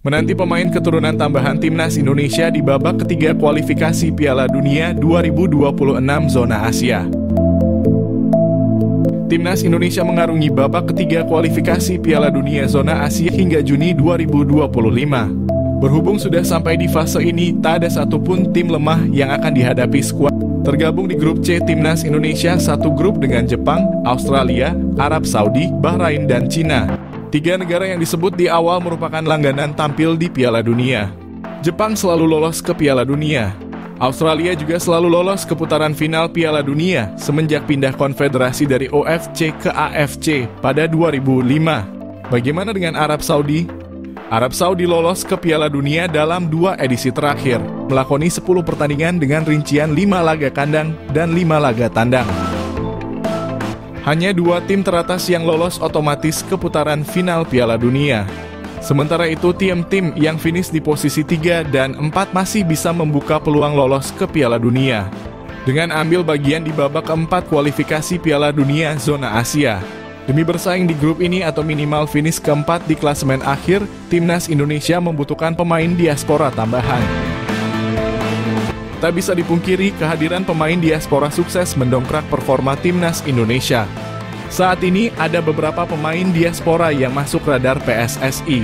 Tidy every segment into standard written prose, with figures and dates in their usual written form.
menanti pemain keturunan tambahan timnas Indonesia di babak ketiga kualifikasi Piala Dunia 2026 zona Asia. Timnas Indonesia mengarungi babak ketiga kualifikasi Piala Dunia zona Asia hingga Juni 2025. Berhubung sudah sampai di fase ini, tak ada satupun tim lemah yang akan dihadapi skuad. Tergabung di grup C Timnas Indonesia satu grup dengan Jepang, Australia, Arab Saudi, Bahrain, dan Cina. Tiga negara yang disebut di awal merupakan langganan tampil di Piala Dunia. Jepang selalu lolos ke Piala Dunia. Australia juga selalu lolos ke putaran final Piala Dunia semenjak pindah konfederasi dari OFC ke AFC pada 2005. Bagaimana dengan Arab Saudi? Arab Saudi lolos ke Piala Dunia dalam 2 edisi terakhir, melakoni 10 pertandingan dengan rincian 5 laga kandang dan 5 laga tandang. Hanya 2 tim teratas yang lolos otomatis ke putaran final Piala Dunia. Sementara itu tim-tim yang finish di posisi 3 dan 4 masih bisa membuka peluang lolos ke Piala Dunia dengan ambil bagian di babak keempat kualifikasi Piala Dunia zona Asia. Demi bersaing di grup ini atau minimal finish keempat di klasemen akhir, Timnas Indonesia membutuhkan pemain diaspora tambahan. Tak bisa dipungkiri, kehadiran pemain diaspora sukses mendongkrak performa Timnas Indonesia. Saat ini ada beberapa pemain diaspora yang masuk radar PSSI.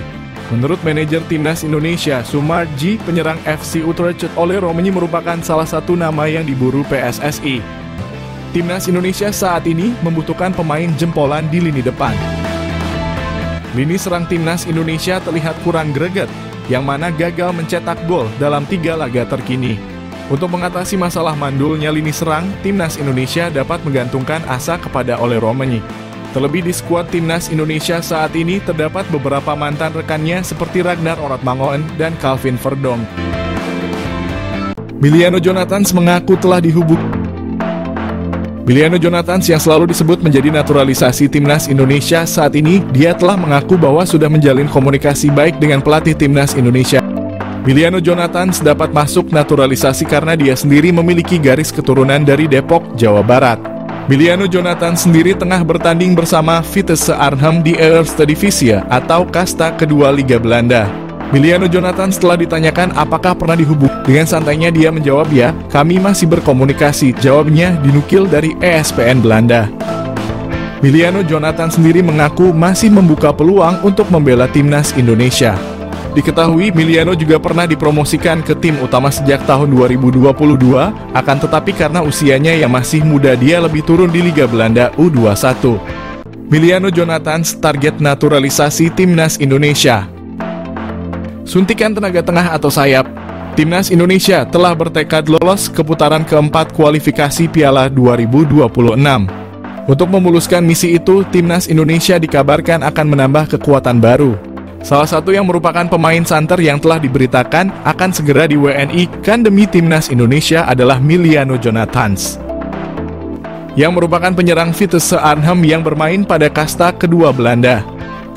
Menurut manajer Timnas Indonesia, Sumarji, penyerang FC Utrecht Ole Roemeny merupakan salah satu nama yang diburu PSSI. Timnas Indonesia saat ini membutuhkan pemain jempolan di lini depan. Lini serang Timnas Indonesia terlihat kurang greget, yang mana gagal mencetak gol dalam 3 laga terkini. Untuk mengatasi masalah mandulnya lini serang, Timnas Indonesia dapat menggantungkan asa kepada Ole Roemeny. Terlebih di skuad Timnas Indonesia saat ini terdapat beberapa mantan rekannya seperti Ragnar Oratmangoen dan Calvin Verdong. Miliano Jonathans mengaku telah Miliano Jonathans yang selalu disebut menjadi naturalisasi Timnas Indonesia saat ini, dia telah mengaku bahwa sudah menjalin komunikasi baik dengan pelatih Timnas Indonesia. Miliano Jonathans dapat masuk naturalisasi karena dia sendiri memiliki garis keturunan dari Depok, Jawa Barat. Miliano Jonathans sendiri tengah bertanding bersama Vitesse Arnhem di Eredivisie atau kasta kedua Liga Belanda. Miliano Jonathans setelah ditanyakan apakah pernah dihubungi, dengan santainya dia menjawab, "Ya, kami masih berkomunikasi," jawabnya dinukil dari ESPN Belanda. Miliano Jonathans sendiri mengaku masih membuka peluang untuk membela Timnas Indonesia. Diketahui Miliano juga pernah dipromosikan ke tim utama sejak tahun 2022, akan tetapi karena usianya yang masih muda dia lebih turun di Liga Belanda U21. Miliano Jonathans target naturalisasi Timnas Indonesia. Suntikan tenaga tengah atau sayap. Timnas Indonesia telah bertekad lolos ke putaran keempat kualifikasi Piala 2026. Untuk memuluskan misi itu, Timnas Indonesia dikabarkan akan menambah kekuatan baru. Salah satu yang merupakan pemain santer yang telah diberitakan akan segera di WNI-kan demi Timnas Indonesia adalah Miliano Jonathans, yang merupakan penyerang Vitesse Arnhem yang bermain pada kasta kedua Belanda.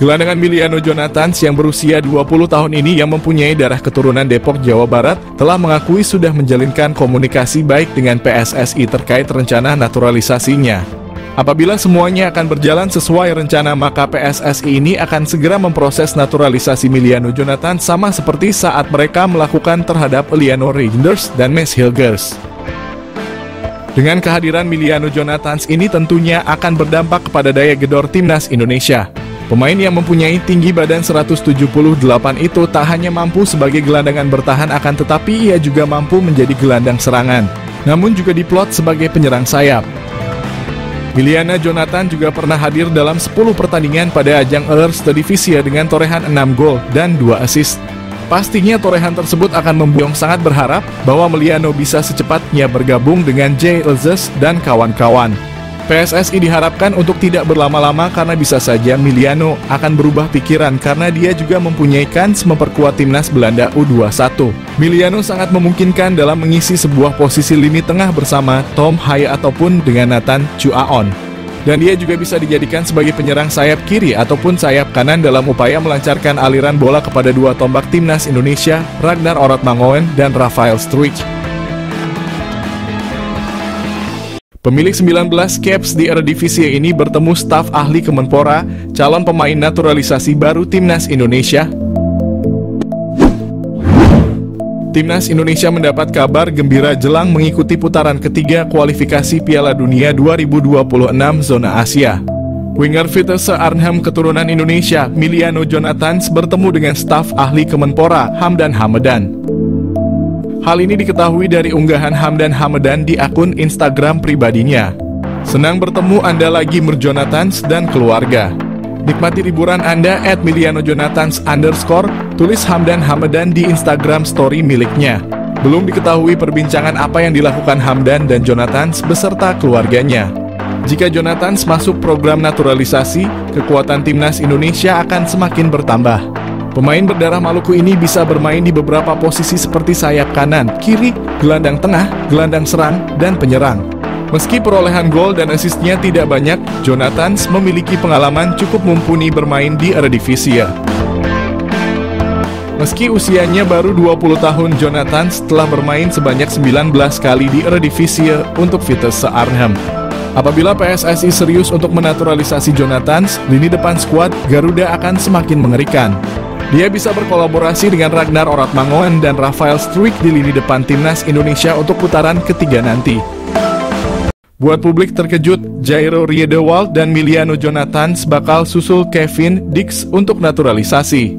Gelandangan Miliano Jonathans yang berusia 20 tahun ini yang mempunyai darah keturunan Depok, Jawa Barat, telah mengakui sudah menjalinkan komunikasi baik dengan PSSI terkait rencana naturalisasinya. Apabila semuanya akan berjalan sesuai rencana, maka PSSI ini akan segera memproses naturalisasi Miliano Jonathans sama seperti saat mereka melakukan terhadap Eleanor Reinders dan Mads Hilgers. Dengan kehadiran Miliano Jonathans ini tentunya akan berdampak kepada daya gedor Timnas Indonesia. Pemain yang mempunyai tinggi badan 178 itu tak hanya mampu sebagai gelandangan bertahan, akan tetapi ia juga mampu menjadi gelandang serangan, namun juga diplot sebagai penyerang sayap. Miliano Jonathans juga pernah hadir dalam 10 pertandingan pada ajang Eredivisie dengan torehan 6 gol dan 2 assist. Pastinya torehan tersebut akan membuat sangat berharap bahwa Miliano bisa secepatnya bergabung dengan Jay Elzes dan kawan-kawan. PSSI diharapkan untuk tidak berlama-lama karena bisa saja Miliano akan berubah pikiran karena dia juga mempunyai kans memperkuat Timnas Belanda U21. Miliano sangat memungkinkan dalam mengisi sebuah posisi lini tengah bersama Tom Haye ataupun dengan Nathan Chuaon. Dan dia juga bisa dijadikan sebagai penyerang sayap kiri ataupun sayap kanan dalam upaya melancarkan aliran bola kepada dua tombak Timnas Indonesia, Ragnar Oratmangoen dan Rafael Struijk. Pemilik 19 caps di Eredivisie ini bertemu staf ahli Kemenpora, calon pemain naturalisasi baru Timnas Indonesia. Timnas Indonesia mendapat kabar gembira jelang mengikuti putaran ketiga kualifikasi Piala Dunia 2026 zona Asia. Winger Vitesse Arnhem keturunan Indonesia, Miliano Jonathans bertemu dengan staf ahli Kemenpora, Hamdan Hamedan. Hal ini diketahui dari unggahan Hamdan Hamedan di akun Instagram pribadinya. Senang bertemu Anda lagi Jonathans dan keluarga. Nikmati liburan Anda @milianojonathans_, tulis Hamdan Hamedan di Instagram story miliknya. Belum diketahui perbincangan apa yang dilakukan Hamdan dan Jonathans beserta keluarganya. Jika Jonathans masuk program naturalisasi, kekuatan timnas Indonesia akan semakin bertambah. Pemain berdarah Maluku ini bisa bermain di beberapa posisi seperti sayap kanan, kiri, gelandang tengah, gelandang serang, dan penyerang. Meski perolehan gol dan asisnya tidak banyak, Jonathans memiliki pengalaman cukup mumpuni bermain di Eredivisie. Meski usianya baru 20 tahun, Jonathans telah bermain sebanyak 19 kali di Eredivisie untuk Vitesse Arnhem. Apabila PSSI serius untuk menaturalisasi Jonathans, lini depan skuad Garuda akan semakin mengerikan. Dia bisa berkolaborasi dengan Ragnar Oratmangoen dan Rafael Struijk di lini depan timnas Indonesia untuk putaran ketiga nanti. Buat publik terkejut, Jairo Riedewald dan Miliano Jonathans bakal susul Kevin Dix untuk naturalisasi.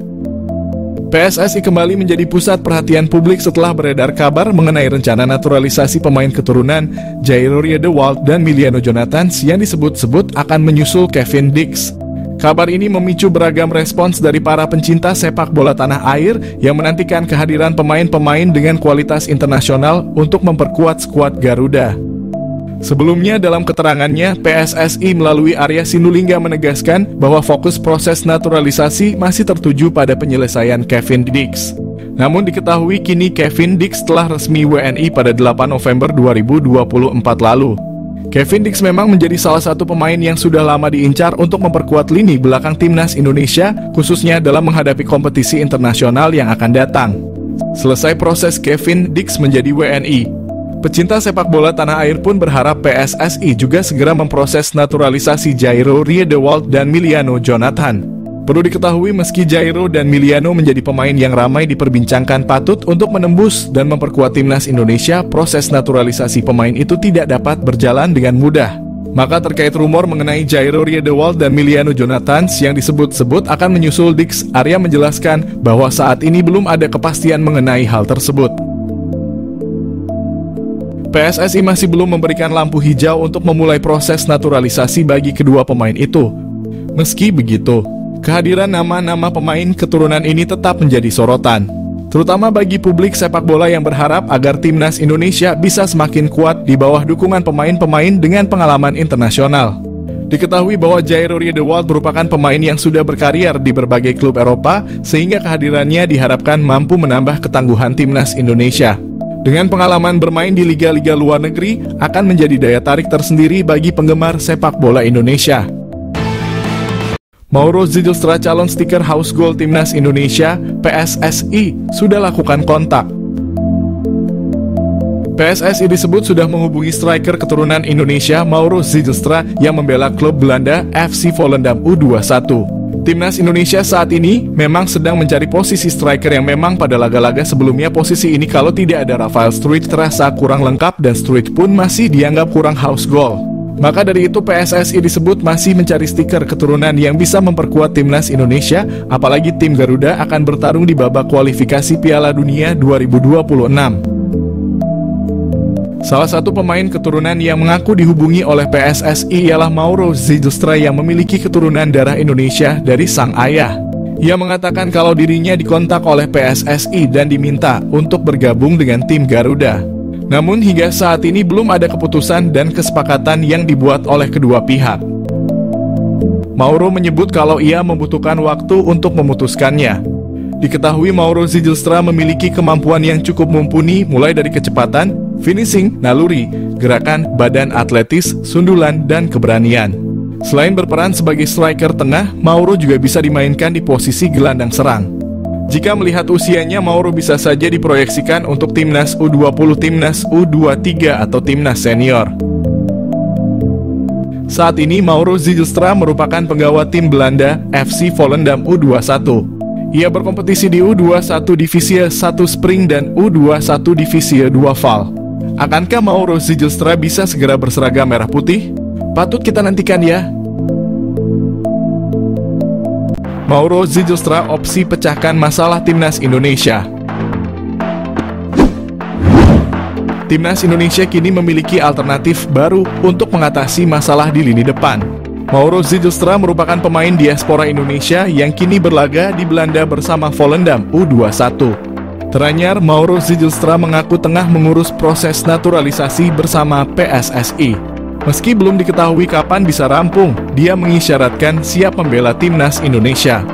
PSSI kembali menjadi pusat perhatian publik setelah beredar kabar mengenai rencana naturalisasi pemain keturunan Jairo Riedewald dan Miliano Jonathans yang disebut-sebut akan menyusul Kevin Dix. Kabar ini memicu beragam respons dari para pencinta sepak bola tanah air yang menantikan kehadiran pemain-pemain dengan kualitas internasional untuk memperkuat skuad Garuda. Sebelumnya dalam keterangannya, PSSI melalui Arya Sinulinga menegaskan bahwa fokus proses naturalisasi masih tertuju pada penyelesaian Kevin Dix. Namun diketahui kini Kevin Dix telah resmi WNI pada 8 November 2024 lalu. Kevin Dix memang menjadi salah satu pemain yang sudah lama diincar untuk memperkuat lini belakang timnas Indonesia, khususnya dalam menghadapi kompetisi internasional yang akan datang. Selesai proses Kevin Dix menjadi WNI, pecinta sepak bola tanah air pun berharap PSSI juga segera memproses naturalisasi Jairo Riedewald dan Miliano Jonathans. Perlu diketahui meski Jairo dan Miliano menjadi pemain yang ramai diperbincangkan patut untuk menembus dan memperkuat timnas Indonesia, proses naturalisasi pemain itu tidak dapat berjalan dengan mudah. Maka terkait rumor mengenai Jairo Riedewald dan Miliano Jonathans yang disebut-sebut akan menyusul Dix, Arya menjelaskan bahwa saat ini belum ada kepastian mengenai hal tersebut. PSSI masih belum memberikan lampu hijau untuk memulai proses naturalisasi bagi kedua pemain itu. Meski begitu, kehadiran nama-nama pemain keturunan ini tetap menjadi sorotan, terutama bagi publik sepak bola yang berharap agar timnas Indonesia bisa semakin kuat di bawah dukungan pemain-pemain dengan pengalaman internasional. Diketahui bahwa Jairo Riedewald merupakan pemain yang sudah berkarier di berbagai klub Eropa, sehingga kehadirannya diharapkan mampu menambah ketangguhan timnas Indonesia. Dengan pengalaman bermain di liga-liga luar negeri, akan menjadi daya tarik tersendiri bagi penggemar sepak bola Indonesia. Mauro Zilstra, calon stiker House Goal Timnas Indonesia, PSSI, sudah lakukan kontak. PSSI disebut sudah menghubungi striker keturunan Indonesia Mauro Zilstra yang membela klub Belanda FC Volendam U21. Timnas Indonesia saat ini memang sedang mencari posisi striker yang memang pada laga-laga sebelumnya posisi ini kalau tidak ada Rafael Struijk terasa kurang lengkap dan Struijk pun masih dianggap kurang house goal. Maka dari itu PSSI disebut masih mencari stiker keturunan yang bisa memperkuat timnas Indonesia, apalagi tim Garuda akan bertarung di babak kualifikasi Piala Dunia 2026. Salah satu pemain keturunan yang mengaku dihubungi oleh PSSI ialah Mauro Zilstra yang memiliki keturunan darah Indonesia dari sang ayah. Ia mengatakan kalau dirinya dikontak oleh PSSI dan diminta untuk bergabung dengan tim Garuda. Namun hingga saat ini belum ada keputusan dan kesepakatan yang dibuat oleh kedua pihak. Mauro menyebut kalau ia membutuhkan waktu untuk memutuskannya. Diketahui Mauro Zilstra memiliki kemampuan yang cukup mumpuni mulai dari kecepatan, finishing, naluri, gerakan, badan atletis, sundulan, dan keberanian. Selain berperan sebagai striker tengah, Mauro juga bisa dimainkan di posisi gelandang serang. Jika melihat usianya, Mauro bisa saja diproyeksikan untuk timnas U20, timnas U23, atau timnas senior. Saat ini Mauro Zilstra merupakan penggawa tim Belanda FC Volendam U21. Ia berkompetisi di U21 Divisi 1 Spring dan U21 Divisi 2 Val. Akankah Mauro Zijlstra bisa segera berseragam merah putih? Patut kita nantikan ya. Mauro Zijlstra opsi pecahkan masalah Timnas Indonesia. Timnas Indonesia kini memiliki alternatif baru untuk mengatasi masalah di lini depan. Mauro Zijlstra merupakan pemain diaspora Indonesia yang kini berlaga di Belanda bersama Volendam U21. Teranyar, Mauro Zijlstra mengaku tengah mengurus proses naturalisasi bersama PSSI. Meski belum diketahui kapan bisa rampung, dia mengisyaratkan siap membela Timnas Indonesia.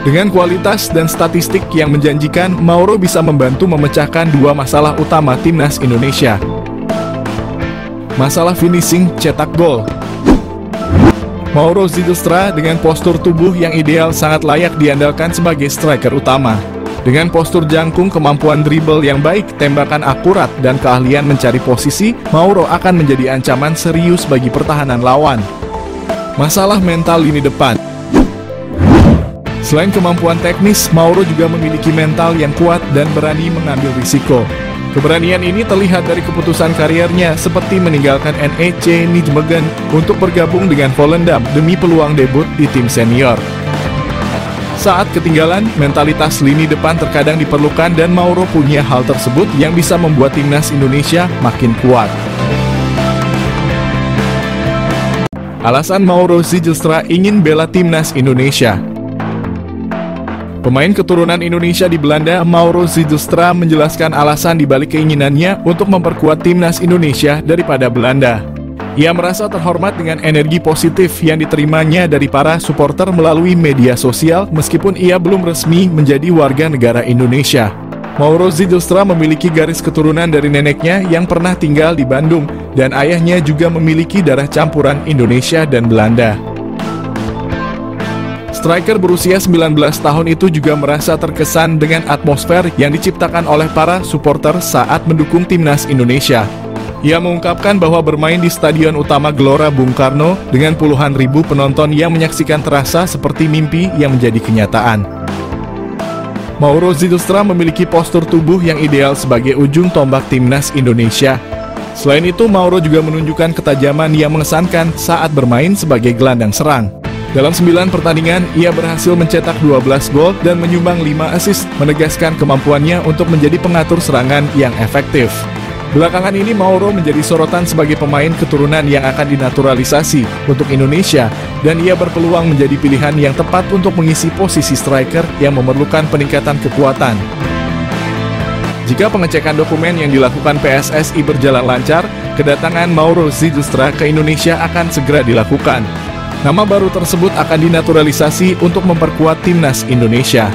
Dengan kualitas dan statistik yang menjanjikan, Mauro bisa membantu memecahkan dua masalah utama Timnas Indonesia. Masalah finishing cetak gol. Mauro Zijlstra dengan postur tubuh yang ideal sangat layak diandalkan sebagai striker utama. Dengan postur jangkung, kemampuan dribble yang baik, tembakan akurat, dan keahlian mencari posisi, Mauro akan menjadi ancaman serius bagi pertahanan lawan. Masalah mental lini depan. Selain kemampuan teknis, Mauro juga memiliki mental yang kuat dan berani mengambil risiko. Keberanian ini terlihat dari keputusan kariernya seperti meninggalkan NEC Nijmegen untuk bergabung dengan Volendam demi peluang debut di tim senior. Saat ketinggalan, mentalitas lini depan terkadang diperlukan dan Mauro punya hal tersebut yang bisa membuat Timnas Indonesia makin kuat. Alasan Mauro Zijlstra ingin bela Timnas Indonesia. Pemain keturunan Indonesia di Belanda, Mauro Zijlstra menjelaskan alasan dibalik keinginannya untuk memperkuat Timnas Indonesia daripada Belanda. Ia merasa terhormat dengan energi positif yang diterimanya dari para supporter melalui media sosial meskipun ia belum resmi menjadi warga negara Indonesia. Mauro Zijlstra memiliki garis keturunan dari neneknya yang pernah tinggal di Bandung dan ayahnya juga memiliki darah campuran Indonesia dan Belanda. Striker berusia 19 tahun itu juga merasa terkesan dengan atmosfer yang diciptakan oleh para supporter saat mendukung Timnas Indonesia. Ia mengungkapkan bahwa bermain di Stadion Utama Gelora Bung Karno dengan puluhan ribu penonton yang menyaksikan terasa seperti mimpi yang menjadi kenyataan. Mauro Zijlstra memiliki postur tubuh yang ideal sebagai ujung tombak Timnas Indonesia. Selain itu, Mauro juga menunjukkan ketajaman yang mengesankan saat bermain sebagai gelandang serang. Dalam 9 pertandingan, ia berhasil mencetak 12 gol dan menyumbang 5 assist, menegaskan kemampuannya untuk menjadi pengatur serangan yang efektif. Belakangan ini, Mauro menjadi sorotan sebagai pemain keturunan yang akan dinaturalisasi untuk Indonesia, dan ia berpeluang menjadi pilihan yang tepat untuk mengisi posisi striker yang memerlukan peningkatan kekuatan. Jika pengecekan dokumen yang dilakukan PSSI berjalan lancar, kedatangan Mauro Zijlstra ke Indonesia akan segera dilakukan. Nama baru tersebut akan dinaturalisasi untuk memperkuat Timnas Indonesia.